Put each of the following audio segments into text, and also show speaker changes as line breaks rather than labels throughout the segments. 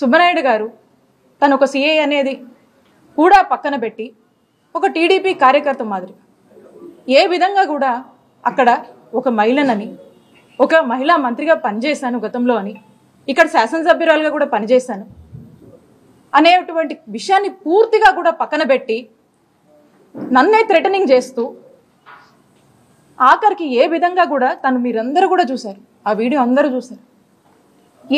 సుబ్బనాయుడు గారు తను ఒక సిఐ అనేది కూడా పక్కన పెట్టి ఒక టీడీపీ కార్యకర్త మాదిరి ఏ విధంగా కూడా అక్కడ ఒక మహిళనని, ఒక మహిళా మంత్రిగా పనిచేశాను గతంలో అని, ఇక్కడ శాసనసభ్యురాలుగా కూడా పనిచేశాను అనేటువంటి విషయాన్ని పూర్తిగా కూడా పక్కన పెట్టి నన్నే థ్రెటనింగ్ చేస్తూ ఆఖరికి ఏ విధంగా కూడా తను మీరందరూ కూడా చూశారు, ఆ వీడియో అందరూ చూశారు,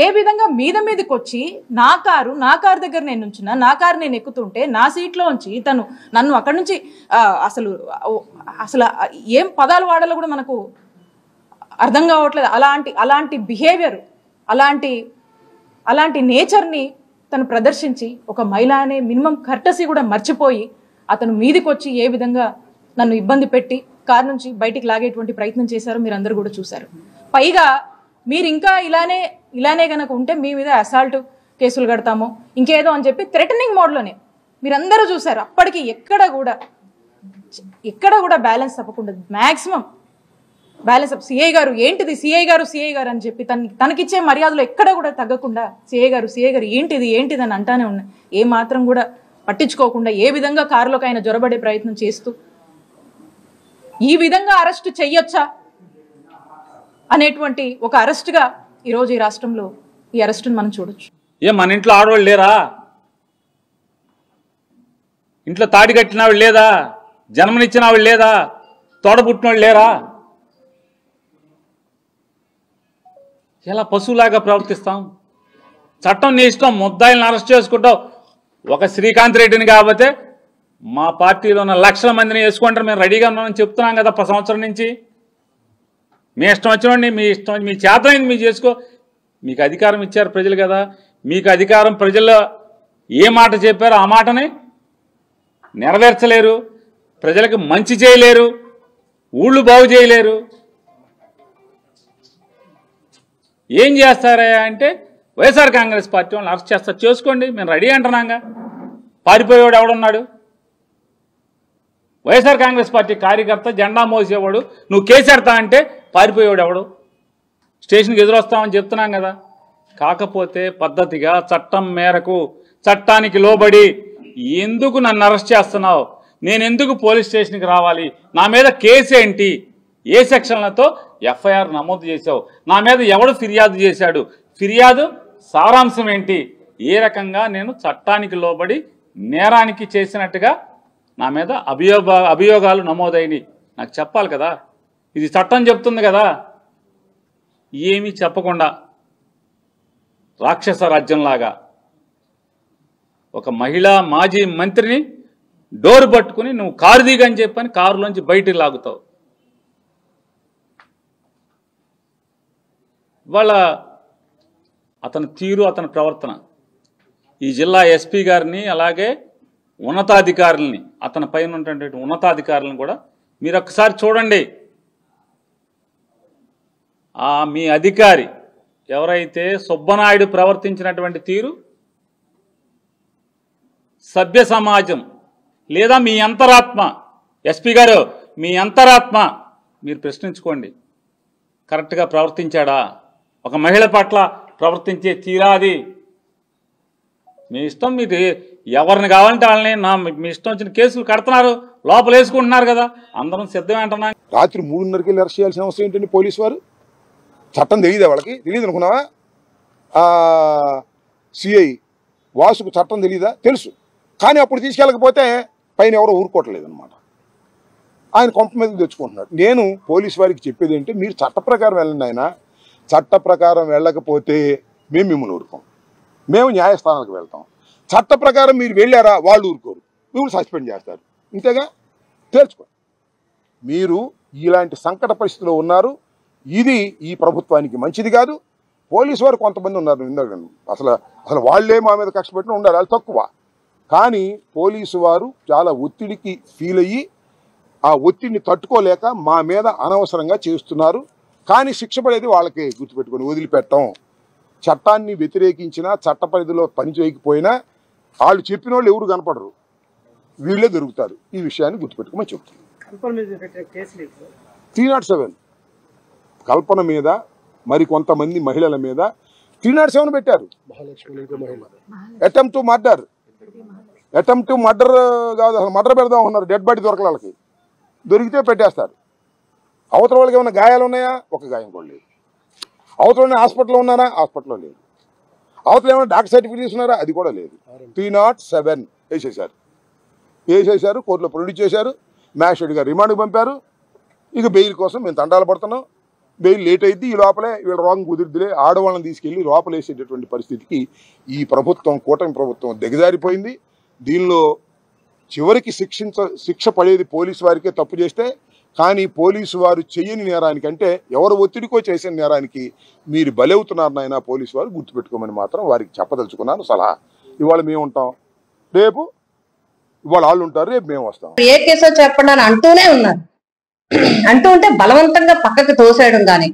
ఏ విధంగా మీదకి వచ్చి నా కారు దగ్గర నేను ఉంచిన, నా కారు నేను ఎక్కుతుంటే నా సీట్లో ఉంచి తను నన్ను అక్కడి నుంచి అసలు ఏం పదాలు వాడాలో కూడా మనకు అర్థం కావట్లేదు. అలాంటి బిహేవియర్, అలాంటి నేచర్ని తను ప్రదర్శించి ఒక మహిళ అనే మినిమం కర్టసీ కూడా మర్చిపోయి అతను మీదికి వచ్చి ఏ విధంగా నన్ను ఇబ్బంది పెట్టి కారు నుంచి బయటికి లాగేటువంటి ప్రయత్నం చేశారో మీరు అందరూ కూడా చూశారు. పైగా మీరు ఇంకా ఇలానే కనుక ఉంటే మీ మీద అసాల్ట్ కేసులు కడతాము ఇంకేదో అని చెప్పి థ్రెటనింగ్ మోడ్లోనే మీరందరూ చూశారు. అప్పటికి ఎక్కడ కూడా బ్యాలెన్స్ తప్పకుండా మ్యాక్సిమం బ్యాలెన్స్ సిఐ గారు ఏంటిది, సిఐ గారు అని చెప్పి తనకిచ్చే మర్యాదలు ఎక్కడ కూడా తగ్గకుండా సిఐ గారు ఏంటిది అని అంటానే ఉన్నాయి. ఏ మాత్రం కూడా పట్టించుకోకుండా ఏ విధంగా కారులోకి ఆయన జొరబడే ప్రయత్నం చేస్తూ ఈ విధంగా అరెస్ట్ చెయ్యొచ్చా అనేటువంటి ఒక అరెస్ట్గా ఈరోజు ఈ రాష్ట్రంలో ఈ అరెస్టును మనం చూడొచ్చు.
మన ఇంట్లో ఆడవాళ్ళు లేరా? ఇంట్లో తాడి కట్టిన వాళ్ళు లేదా? జన్మనిచ్చిన వాళ్ళు లేదా? తోడబుట్టిన వాళ్ళు లేరా? ఎలా పశువులాగా ప్రవర్తిస్తాం? చట్టం నీ ఇష్టం, ముద్దాయిలను అరెస్ట్ చేసుకుంటావు. ఒక శ్రీకాంత్ రెడ్డిని కాకపోతే మా పార్టీలో ఉన్న లక్షల మందిని వేసుకుంటారు, మేము రెడీగా ఉన్నామని చెప్తున్నాం కదా సంవత్సరం నుంచి. మీ ఇష్టం వచ్చినండి, మీ చేతనైంది మీరు చేసుకో. మీకు అధికారం ఇచ్చారు ప్రజలు కదా, మీకు అధికారం ప్రజల్లో ఏ మాట చెప్పారో ఆ మాటని నెరవేర్చలేరు, ప్రజలకు మంచి చేయలేరు, ఊళ్ళు బాగు చేయలేరు. ఏం చేస్తారా అంటే వైఎస్ఆర్ కాంగ్రెస్ పార్టీ వాళ్ళని అరెస్ట్ చేస్తారు, చేసుకోండి, మేము రెడీ అంటున్నాగా. పారిపోయేవాడు ఎవడున్నాడు? వైఎస్ఆర్ కాంగ్రెస్ పార్టీ కార్యకర్త జెండా మోసేవాడు నువ్వు కేసెడతా అంటే పారిపోయేవాడు ఎవడు? స్టేషన్కి ఎదురొస్తామని చెప్తున్నాం కదా. కాకపోతే పద్ధతిగా చట్టం మేరకు చట్టానికి లోబడి ఎందుకు నన్ను అరెస్ట్ చేస్తున్నావు, నేను ఎందుకు పోలీస్ స్టేషన్కి రావాలి, నా మీద కేసు ఏంటి, ఏ సెక్షన్లతో ఎఫ్ఐఆర్ నమోదు చేశావు, నా మీద ఎవడు ఫిర్యాదు చేశాడు, ఫిర్యాదు సారాంశం ఏంటి, ఏ రకంగా నేను చట్టానికి లోబడి నేరానికి చేసినట్టుగా నా మీద అభియోగాలు నమోదైనవి నాకు చెప్పాలి కదా. ఇది చట్టం చెప్తుంది కదా. ఏమీ చెప్పకుండా రాక్షస రాజ్యంలాగా ఒక మహిళా మాజీ మంత్రిని డోరు పట్టుకుని నువ్వు కారు దిగని చెప్పని కారులోంచి బయటికి లాగుతావు. ఇవాళ అతని తీరు, అతని ప్రవర్తన ఈ జిల్లా ఎస్పీ గారిని అలాగే ఉన్నతాధికారులని, అతని పైన ఉన్నటువంటి ఉన్నతాధికారులను కూడా మీరు ఒక్కసారి చూడండి. మీ అధికారి ఎవరైతే సుబ్బనాయుడు ప్రవర్తించినటువంటి తీరు సభ్య సమాజం లేదా మీ అంతరాత్మ, ఎస్పీ గారు మీ అంతరాత్మ మీరు ప్రశ్నించుకోండి. కరెక్ట్గా ప్రవర్తించాడా? ఒక మహిళ పట్ల ప్రవర్తించే తీరాది మీ ఇష్టం. మీరు ఎవరిని కావాలంటే వాళ్ళని మీ ఇష్టం వచ్చిన కేసులు కడుతున్నారు, లోపల వేసుకుంటున్నారు కదా, అందరం సిద్ధమే అంటున్నాం.
రాత్రి 3:30కి వెళ్ళి అరెస్ట్ చేయాల్సిన అవసరం ఏంటండి? పోలీసు వారు చట్టం తెలియదా? వాళ్ళకి తెలియదు అనుకున్నావా? సిఐ వాసుకు చట్టం తెలీదా? తెలుసు. కానీ అప్పుడు తీసుకెళ్ళకపోతే పైన ఎవరో ఊరుకోవట్లేదు అనమాట. ఆయన కొంప మీద తెచ్చుకుంటున్నాడు. నేను పోలీసు వారికి చెప్పేది ఏంటి, మీరు చట్ట ప్రకారం వెళ్ళండి. ఆయన చట్ట ప్రకారం వెళ్ళకపోతే మేము మిమ్మల్ని ఊరుకోం, మేము న్యాయస్థానాలకు వెళ్తాం. చట్ట ప్రకారం మీరు వెళ్ళారా, వాళ్ళు ఊరుకోరు, మిమ్మల్ని సస్పెండ్ చేస్తారు. ఇంతేగా తేల్చుకోండి. మీరు ఇలాంటి సంకట పరిస్థితిలో ఉన్నారు. ఇది ఈ ప్రభుత్వానికి మంచిది కాదు. పోలీసు వారు కొంతమంది ఉన్నారు, అసలు వాళ్ళే మా మీద కక్ష పెట్టిన ఉండాలి, వాళ్ళు తక్కువ. కానీ పోలీసు వారు చాలా ఒత్తిడికి ఫీల్ అయ్యి ఆ ఒత్తిడిని తట్టుకోలేక మా మీద అనవసరంగా చేస్తున్నారు. కానీ శిక్ష పడేది వాళ్ళకే, గుర్తుపెట్టుకొని వదిలిపెట్టాం. చట్టాన్ని వ్యతిరేకించినా, చట్ట పరిధిలో పని చేయకపోయినా వాళ్ళు చెప్పిన వాళ్ళు ఎవరు కనపడరు, వీళ్ళే దొరుకుతారు. ఈ విషయాన్ని గుర్తుపెట్టుకోమని చెప్తున్నారు. 307 కల్పన మీద, మరి కొంతమంది మహిళల మీద 307 పెట్టారు. అటెంప్ట్ టు మర్డర్ కాదు, అసలు మర్డర్ పెడదాం అన్నారు. డెడ్ బాడీ దొరకల వాళ్ళకి, దొరికితే పెట్టేస్తారు. అవతల వాళ్ళకి ఏమైనా గాయాలు ఉన్నాయా? ఒక గాయం కూడా లేదు. అవతల హాస్పిటల్లో ఉన్నారా? హాస్పిటల్లో లేదు. అవతల ఏమైనా డాక్టర్ సర్టిఫికేట్ ఉన్నారా? అది కూడా లేదు. 307 వేసేశారు, కోర్టులో ప్రొడ్యూస్ చేశారు, మ్యాజిస్ట్రేట్ గారు రిమాండ్కి పంపారు. ఇక బెయిల్ కోసం మేము తండాలు పడుతున్నాం. బెయిల్ లేట్ అయింది. ఈ లోపలే వీళ్ళ రాంగ్ కుదిరిదిలే ఆడవాళ్ళని తీసుకెళ్లి లోపలేసేటటువంటి పరిస్థితికి ఈ ప్రభుత్వం, కూటమి ప్రభుత్వం దిగజారిపోయింది. దీనిలో చివరికి శిక్ష పడేది పోలీసు వారికే తప్పు చేస్తే. కానీ పోలీసు వారు చెయ్యని నేరానికంటే ఎవరు ఒత్తిడికో చేసిన నేరానికి మీరు బలవుతున్నారు నాయన పోలీసు వారు గుర్తుపెట్టుకోమని మాత్రం వారికి చెప్పదలుచుకున్నాను సలహా. ఇవాళ మేము ఉంటాం, రేపు ఇవాళ వాళ్ళు ఉంటారు, రేపు మేము వస్తాం.
ఏ కేసో చెప్పండి అని అంటూనే ఉన్నారు. అంటూ ఉంటే బలవంతంగా పక్కకు తోసేయడం కానీ,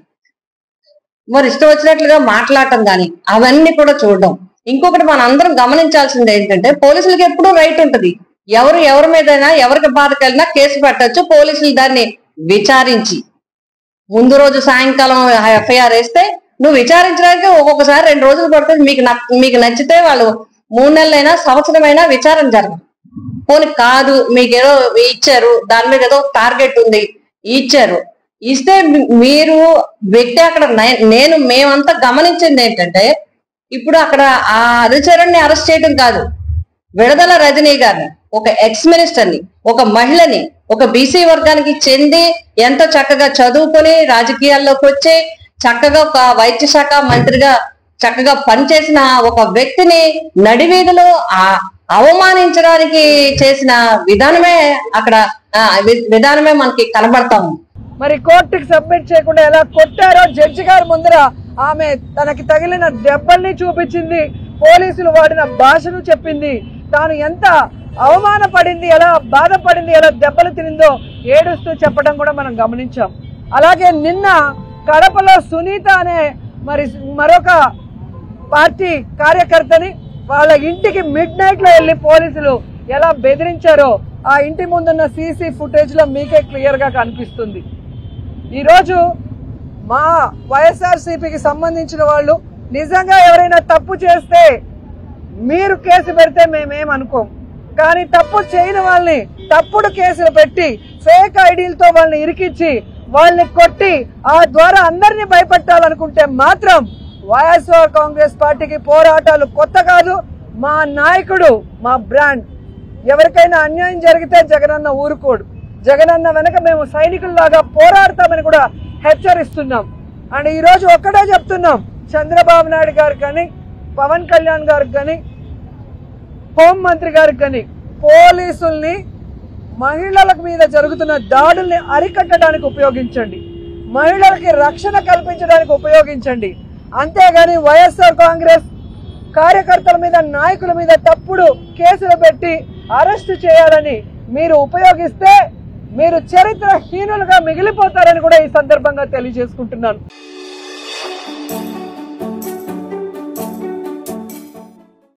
మరి ఇష్టం వచ్చినట్లుగా మాట్లాడటం కానీ, అవన్నీ కూడా చూడడం. ఇంకొకటి మన అందరం గమనించాల్సింది ఏంటంటే, పోలీసులకి ఎప్పుడూ రైట్ ఉంటుంది. ఎవరి మీదైనా ఎవరికి బాధ కలిగినా కేసు పెట్టచ్చు. పోలీసులు దాన్ని విచారించి ముందు రోజు సాయంకాలం ఎఫ్ఐఆర్ వేస్తే నువ్వు విచారించడానికి ఒక్కొక్కసారి 2 రోజులు పడుతుంది. మీకు నచ్చితే వాళ్ళు 3 నెలలైనా సంవత్సరమైనా విచారణ జరగదు. పోనీ కాదు, మీకు ఏదో ఇచ్చారు, దాని మీద ఏదో టార్గెట్ ఉంది, ఇచ్చారు, ఇస్తే మీరు వ్యక్తి అక్కడ మేమంతా గమనించింది ఏంటంటే, ఇప్పుడు అక్కడ ఆ అనుచరుణ్ణి అరెస్ట్ చేయడం కాదు, విడుదల రజనీ గారిని, ఒక ఎక్స్ మినిస్టర్ని, ఒక మహిళని, ఒక బీసీ వర్గానికి చెంది ఎంతో చక్కగా చదువుకొని రాజకీయాల్లోకి వచ్చి చక్కగా ఒక వైద్య శాఖ మంత్రిగా చక్కగా పనిచేసిన ఒక వ్యక్తిని నడివీధిలో అవమానించడానికి చేసిన విధానమే అక్కడ విధానమే మనకి కనబడతాము.
మరి కోర్టుకి సబ్మిట్ చేయకుండా ఎలా కొట్టారో జడ్జి గారి ముందర ఆమె తనకి తగిలిన దెబ్బల్ని చూపించింది, పోలీసులు వాడిన భాషను చెప్పింది, తాను ఎంత అవమానపడింది, ఎలా బాధపడింది, ఎలా దెబ్బలు తినిందో ఏడుస్తూ చెప్పడం కూడా మనం గమనించాం. అలాగే నిన్న కడపలో సునీత అనే మరొక పార్టీ కార్యకర్తని వాళ్ళ ఇంటికి మిడ్-నైట్ లో వెళ్లి పోలీసులు ఎలా బెదిరించారో ఆ ఇంటి ముందున్న సీసీ ఫుటేజ్ లో మీకే క్లియర్ గా కనిపిస్తుంది. ఈరోజు మా వైఎస్ఆర్సీపీకి సంబంధించిన వాళ్ళు నిజంగా ఎవరైనా తప్పు చేస్తే మీరు కేసు పెడితే మేమేమనుకోం. కానీ తప్పు చేయని వాళ్ళని తప్పుడు కేసులు పెట్టి ఫేక్ ఐడీలతో వాళ్ళని ఇరికించి వాళ్ళని కొట్టి ఆ ద్వారా అందరినీ భయపెట్టాలనుకుంటే మాత్రం వైఎస్ఆర్ కాంగ్రెస్ పార్టీకి పోరాటాలు కొత్త కాదు. మా నాయకుడు, మా బ్రాండ్. ఎవరికైనా అన్యాయం జరిగితే జగనన్న ఊరుకోడు. జగనన్న వెనక మేము సైనికుల్లాగా పోరాడతామని కూడా హెచ్చరిస్తున్నాం. అండ్ ఈ రోజు ఒక్కటే చెప్తున్నాం, చంద్రబాబు నాయుడు గారికి కానీ, పవన్ కళ్యాణ్ గారికి కానీ, హోంమంత్రి గారికి కానీ, పోలీసుల్ని మహిళల మీద జరుగుతున్న దాడుల్ని అరికట్టడానికి ఉపయోగించండి, మహిళలకి రక్షణ కల్పించడానికి ఉపయోగించండి. అంతేగాని వైఎస్ఆర్ కాంగ్రెస్ కార్యకర్తల మీద, నాయకుల మీద తప్పుడు కేసులు పెట్టి అరెస్టు చేయాలని మీరు ఉపయోగిస్తే మీరు చరిత్రహీనులుగా మిగిలిపోతారని కూడా ఈ సందర్భంగా తెలియజేసుకుంటున్నాను.